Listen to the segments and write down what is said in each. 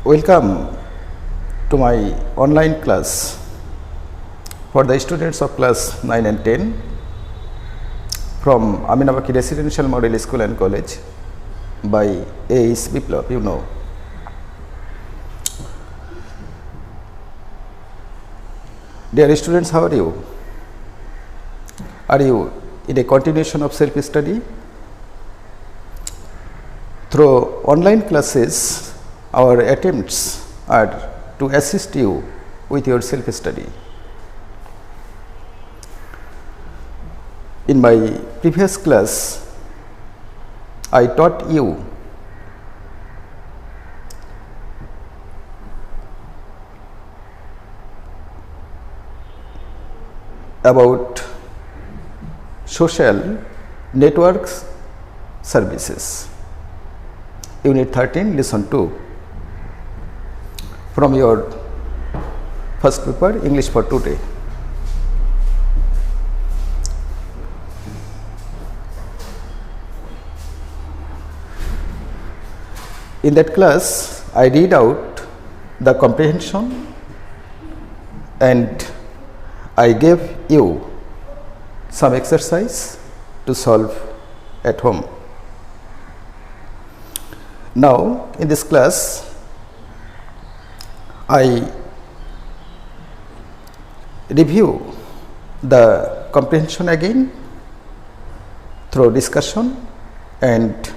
Welcome to my online class for the students of class 9 and 10 from Aminabaki Residential Model School and College by A.S. Biplab, you know. Dear students, how are you? Are you in a continuation of self-study? Through online classes, our attempts are to assist you with your self-study. In my previous class, I taught you about social networks services. Unit 13, lesson 2 from your first paper, English for Today. In that class, I read out the comprehension and I gave you some exercise to solve at home. Now, in this class, I review the comprehension again through discussion and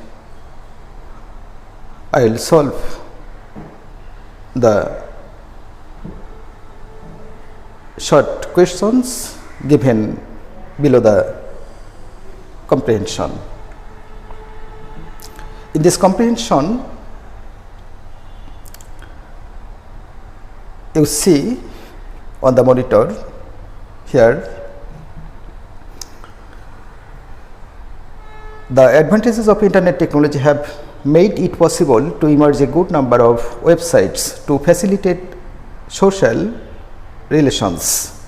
I will solve the short questions given below the comprehension. In this comprehension, you see on the monitor here the advantages of internet technology have made it possible to emerge a good number of websites to facilitate social relations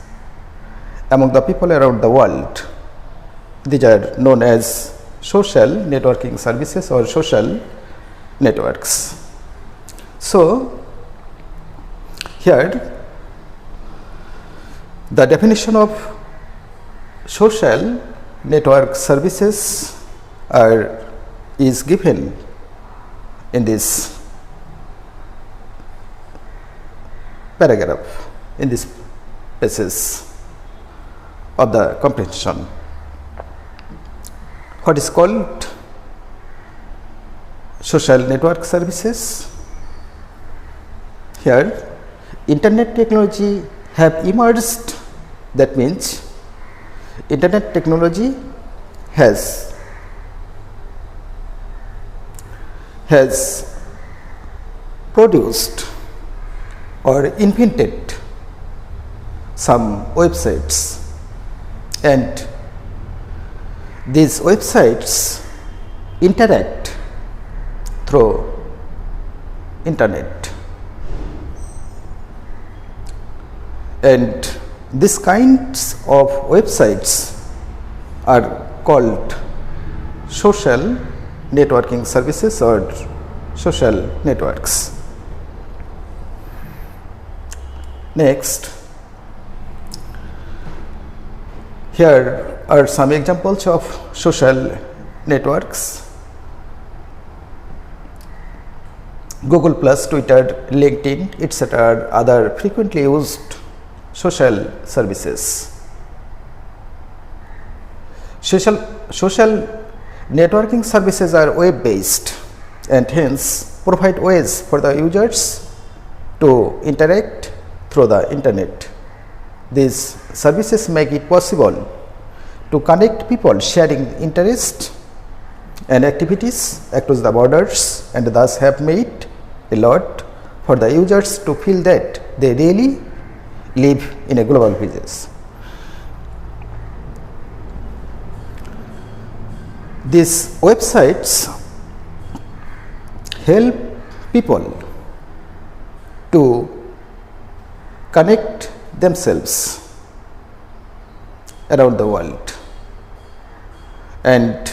among the people around the world. These are known as social networking services or social networks. So, here the definition of social network services is given in this paragraph, in this basis of the comprehension. What is called social network services? Here, internet technology have emerged. That means internet technology has produced or invented some websites, and these websites interact through internet, and these kinds of websites are called social networking services or social networks. Next, here are some examples of social networks: Google Plus, Twitter, LinkedIn, etc. are other frequently used social services. Social networking services are web-based and hence provide ways for the users to interact through the internet. These services make it possible to connect people sharing interests and activities across the borders, and thus have made a lot for the users to feel that they really live in a global village. These websites help people to connect themselves around the world, and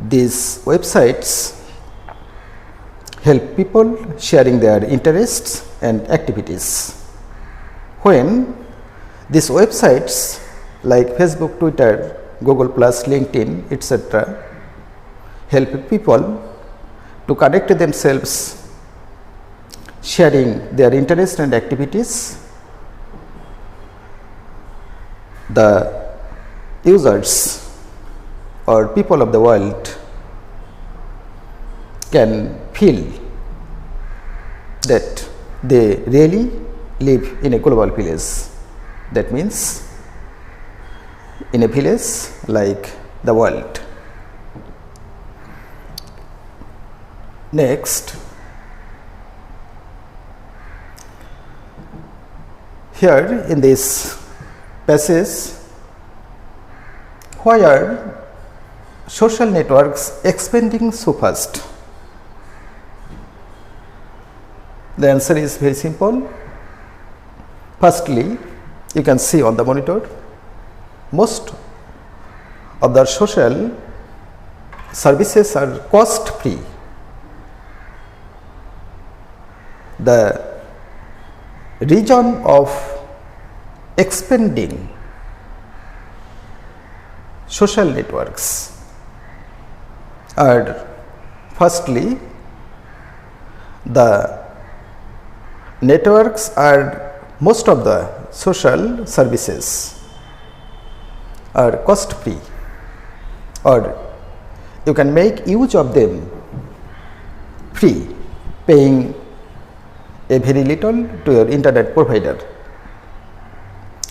these websites help people sharing their interests and activities. When these websites like Facebook, Twitter, Google+, LinkedIn, etc. help people to connect themselves, sharing their interests and activities, the users or people of the world can feel that they really live in a global village. That means in a village like the world. Next, here in this passage, why are social networks expanding so fast? The answer is very simple. Firstly, you can see on the monitor, most of the social services are cost free. The reason of expanding social networks are, firstly, the networks are, most of the social services are cost free, or you can make use of them free, paying a very little to your internet provider.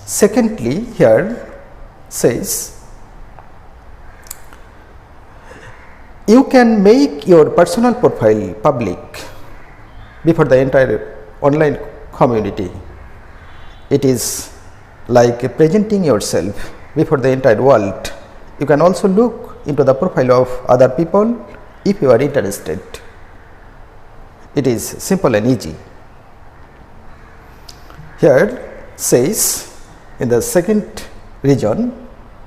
Secondly, here says you can make your personal profile public before the entire online community. It is like presenting yourself before the entire world. You can also look into the profile of other people if you are interested. It is simple and easy. Here says in the second reason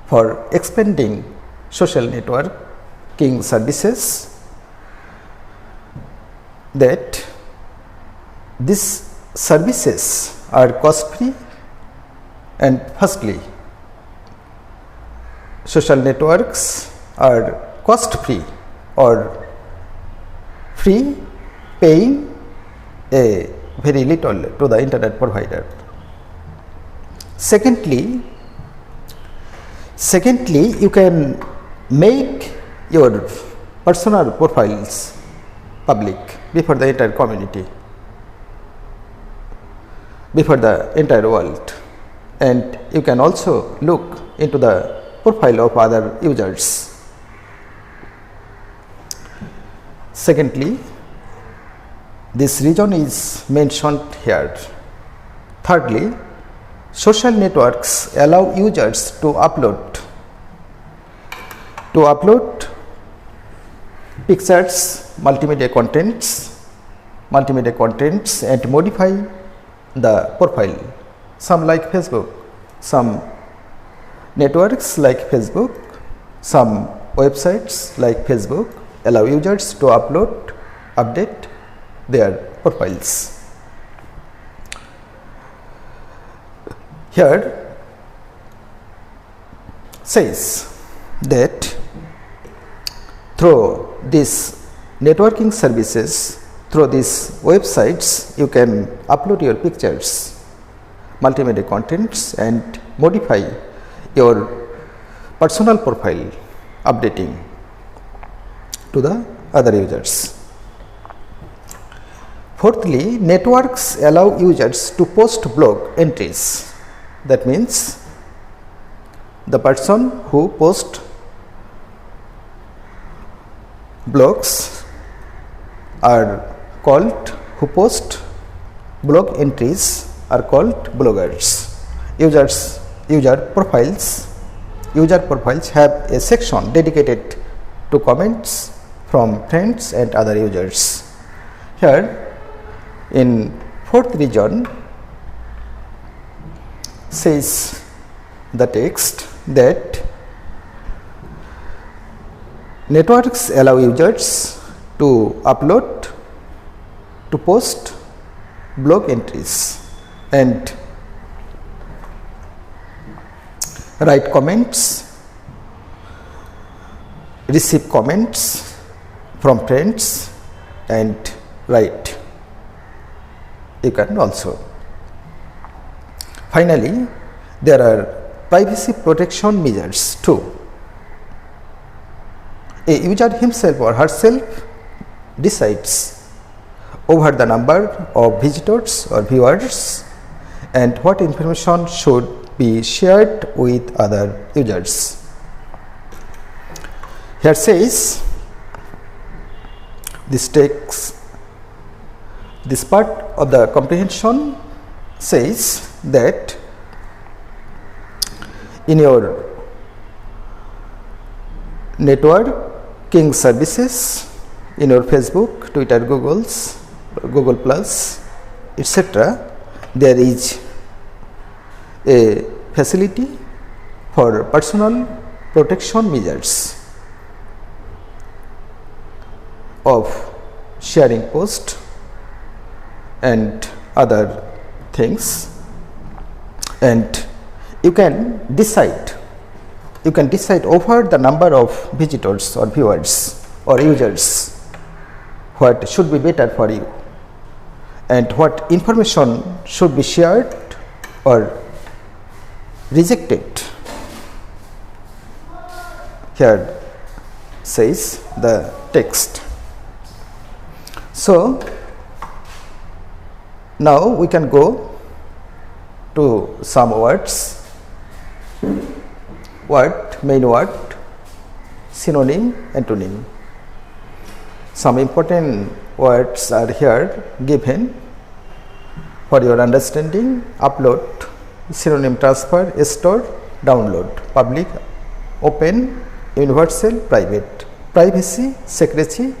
for expanding social networking services that these services are cost free, and firstly, social networks are cost free or free, paying a very little to the internet provider. Secondly, you can make your personal profiles public before the entire community, before the entire world, and you can also look into the profile of other users. Secondly, this reason is mentioned here. Thirdly, social networks allow users to upload pictures, multimedia contents and modify the profile. Some like Facebook, some networks like Facebook, some websites like Facebook allow users to update their profiles. Here says that through these networking services, through these websites, you can upload your pictures, multimedia contents and modify your personal profile, updating to the other users. Fourthly, networks allow users to post blog entries. That means the person who posts blogs are called, who post blog entries are called bloggers. User profiles have a section dedicated to comments from friends and other users. Here in fourth region says the text that networks allow users to upload to post blog entries and write comments, receive comments from friends and write. You can also. Finally, there are privacy protection measures too. A user himself or herself decides over the number of visitors or viewers and what information should be shared with other users. Here says, this part of the comprehension says that in your networking services, in your Facebook, Twitter, Google Plus, etc., there is a facility for personal protection measures of sharing posts and other things, and you can decide over the number of visitors or viewers or users what should be better for you and what information should be shared or rejected. Here says the text. So now we can go to some words. Main word, synonym, antonym. Some important words are here given for your understanding. Upload, synonym transfer, store, download, public, open, universal, private, privacy, secrecy,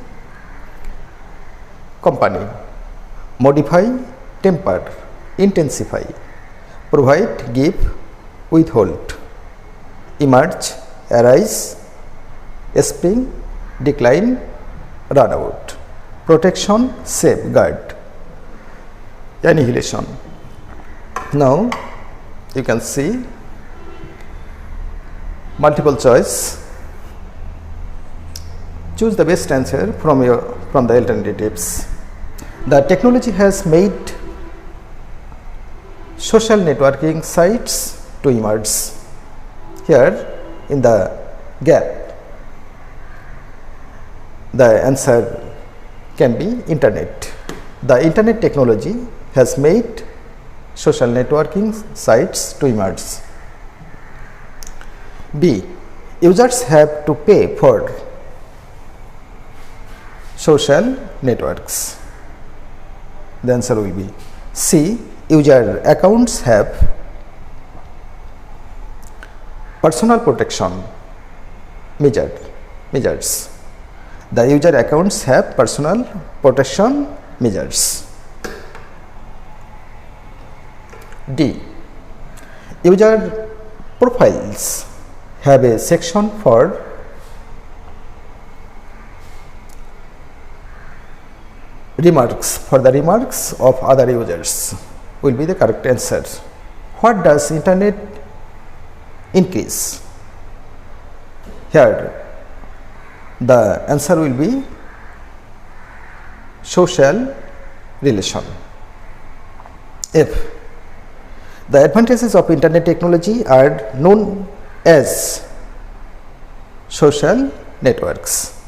company, modify, temper, intensify, provide, give, withhold, emerge, arise, spring, decline, run out, protection, safeguard, annihilation. Now you can see multiple choice. Choose the best answer from the alternatives. The technology has made social networking sites to emerge. Here in the gap, the answer can be internet. The internet technology has made social networking sites to emerge. B. Users have to pay for social networks. The answer will be C. User accounts have personal protection measures. The user accounts have personal protection measures. D. User profiles have a section for the remarks of other users will be the correct answer. What does internet increase? Here the answer will be social relation. F. The advantages of internet technology are known as social networks.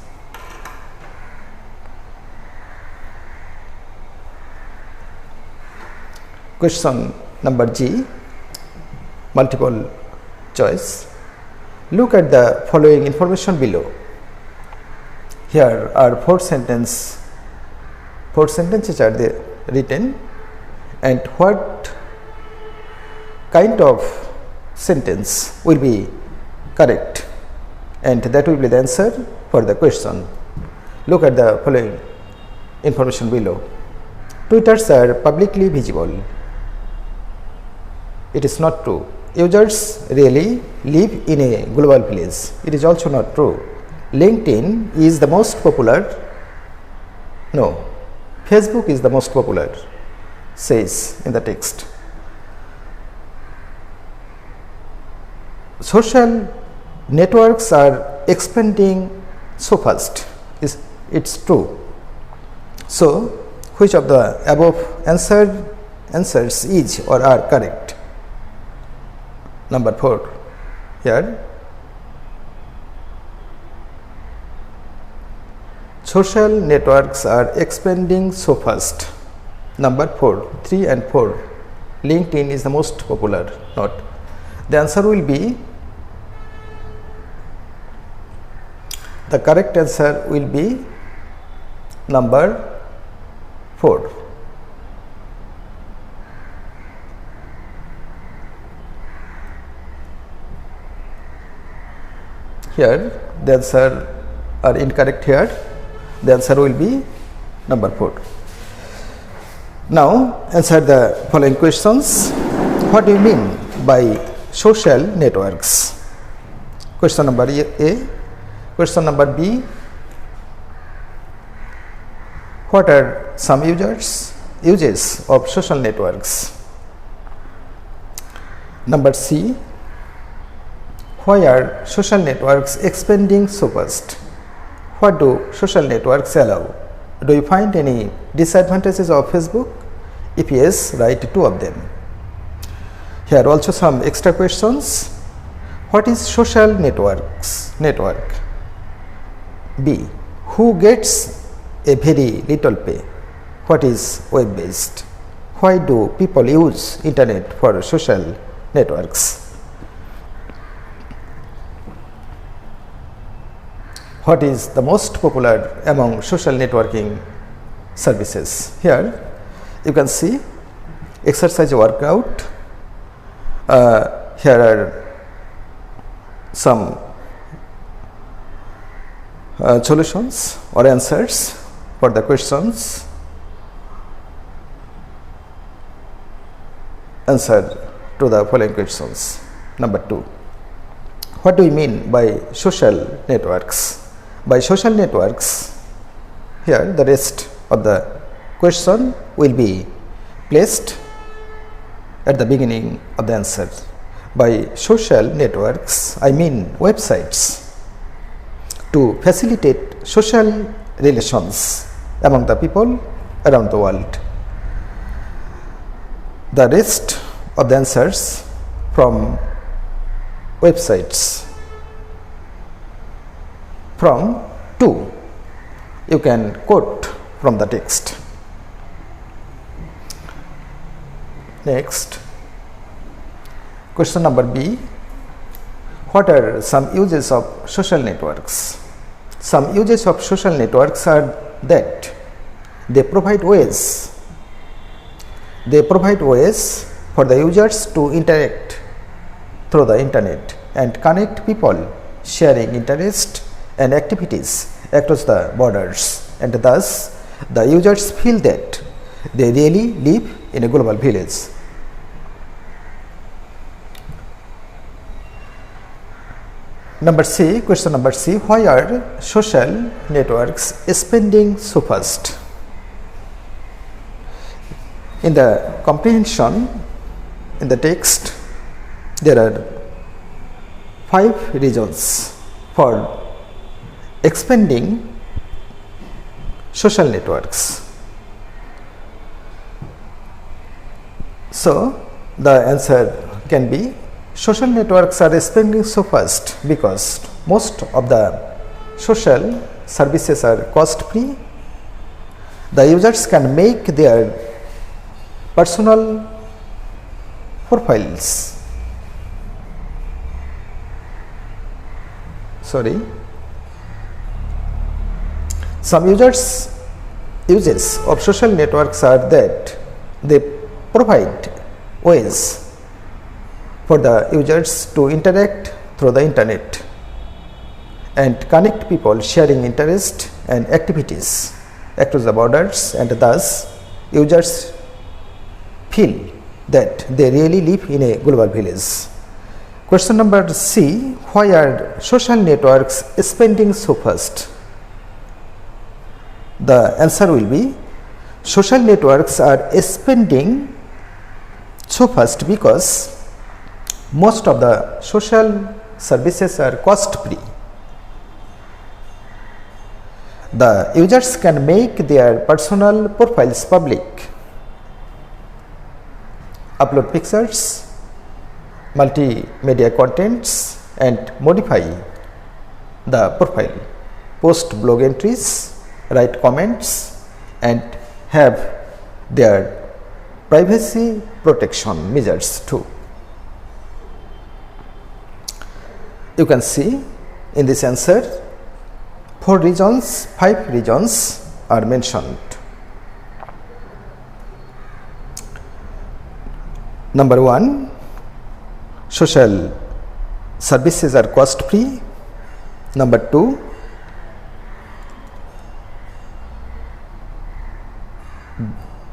Question number G, multiple choice. Look at the following information below. Here are four sentences are there written, and what kind of sentence will be correct, and that will be the answer for the question. Look at the following information below. Twitters are publicly visible. It is not true. Users really live in a global village. It is also not true. LinkedIn is the most popular. No. Facebook is the most popular, says in the text. Social networks are expanding so fast. It's true. So, which of the above answers is or are correct? Number 4 here. Social networks are expanding so fast. Number 4, 3 and 4. LinkedIn is the most popular. Not. The answer will be, the correct answer will be number 4. Here the answer are incorrect here. The answer will be number 4. Now answer the following questions. What do you mean by social networks? Question number A. Question number B. What are some uses of social networks? Number C. Why are social networks expanding so fast? What do social networks allow? Do you find any disadvantages of Facebook? If yes, write 2 of them. Here also some extra questions. What is social network? B. Who gets a very little pay? What is web based? Why do people use internet for social networks? What is the most popular among social networking services? Here you can see exercise workout. Here are some solutions or answers for the questions. Answer to the following questions. Number 2. What do you mean by social networks? By social networks, here the rest of the question will be placed at the beginning of the answer. By social networks, I mean websites to facilitate social relations among the people around the world. The rest of the answers from websites. From 2, you can quote from the text. Next, question number B. What are some uses of social networks? Some uses of social networks are that they provide ways for the users to interact through the internet and connect people sharing interest and activities across the borders, and thus the users feel that they really live in a global village. Number C, question number C. Why are social networks expanding so fast? In the comprehension in the text, there are 5 reasons for expanding social networks. So the answer can be, social networks are expanding so fast because most of the social services are cost free. The users can make their personal profiles. Some uses of social networks are that they provide ways for the users to interact through the internet and connect people sharing interest and activities across the borders, and thus users feel that they really live in a global village. Question number C. Why are social networks expanding so fast? The answer will be, social networks are expanding so fast because most of the social services are cost free. The users can make their personal profiles public, upload pictures, multimedia contents, and modify the profile, post blog entries, write comments, and have their privacy protection measures too. You can see in this answer 5 reasons are mentioned. Number 1, social services are cost free. Number 2,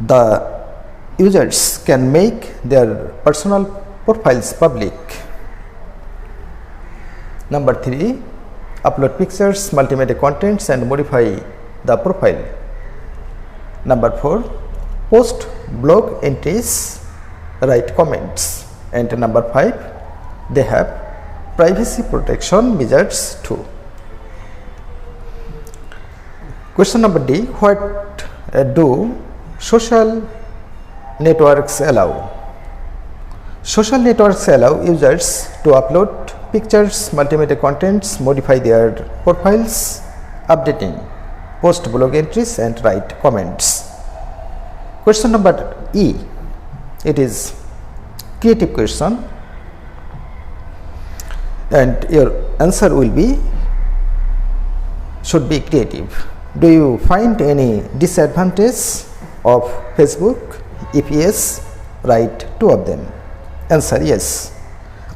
the users can make their personal profiles public. Number 3, upload pictures, multimedia contents, and modify the profile. Number 4, post blog entries, write comments. And number 5, they have privacy protection measures too. Question number D, what do social networks allow? Social networks allow users to upload pictures, multimedia contents, modify their profiles, updating, post blog entries, and write comments. Question number E, it is creative question, and your answer will be should be creative. Do you find any disadvantage of Facebook? If yes, write 2 of them. Answer: yes,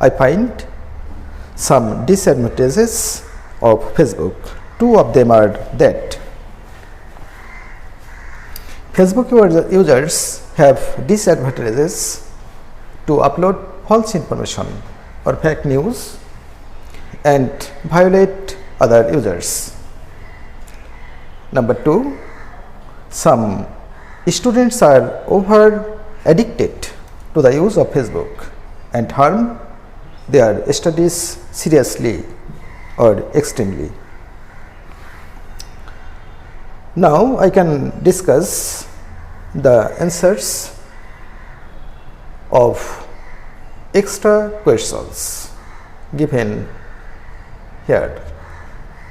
I find some disadvantages of Facebook. 2 of them are that Facebook users have disadvantages to upload false information or fake news and violate other users. Number 2, some students are over addicted to the use of Facebook and harm their studies seriously or extremely. Now I can discuss the answers of extra questions given here.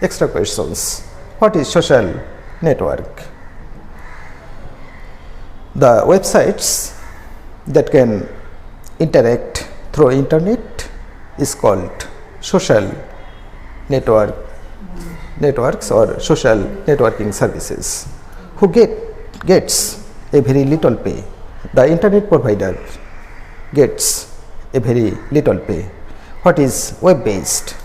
Extra questions. What is social network? The websites that can interact through internet is called social networks or social networking services. Who gets a very little pay? The internet provider gets a very little pay. What is web-based?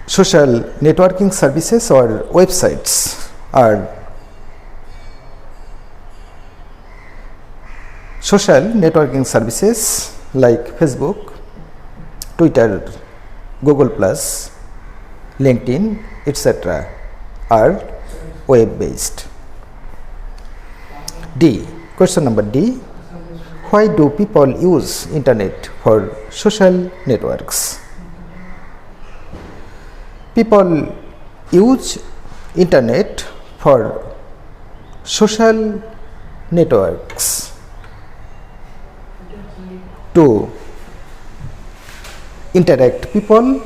Social networking services or websites are social networking services like Facebook, Twitter, Google+, LinkedIn, etc. are web-based. D. Question number D. Why do people use internet for social networks? People use internet for social networks to interact people,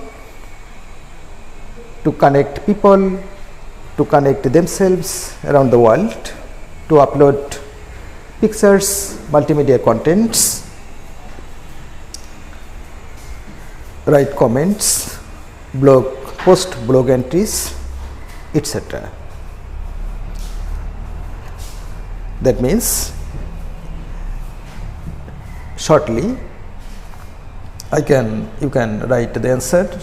to connect people, to connect themselves around the world, to upload pictures, multimedia contents, write comments, post blog entries, etc. That means, shortly, you can write the answer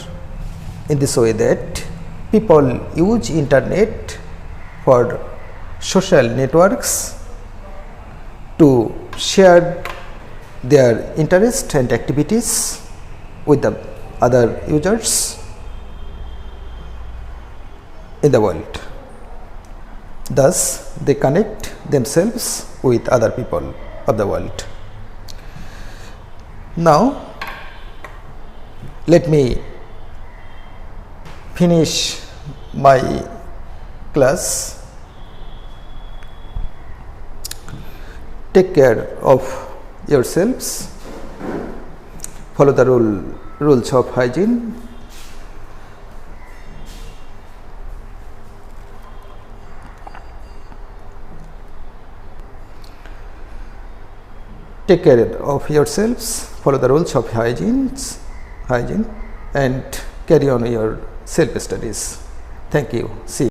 in this way, that people use internet for social networks to share their interests and activities with the other users in the world. Thus they connect themselves with other people of the world. Now let me finish my class. Take care of yourselves, follow the rules of hygiene, take care of yourselves, follow the rules of hygiene, and carry on your self studies. Thank you. See you.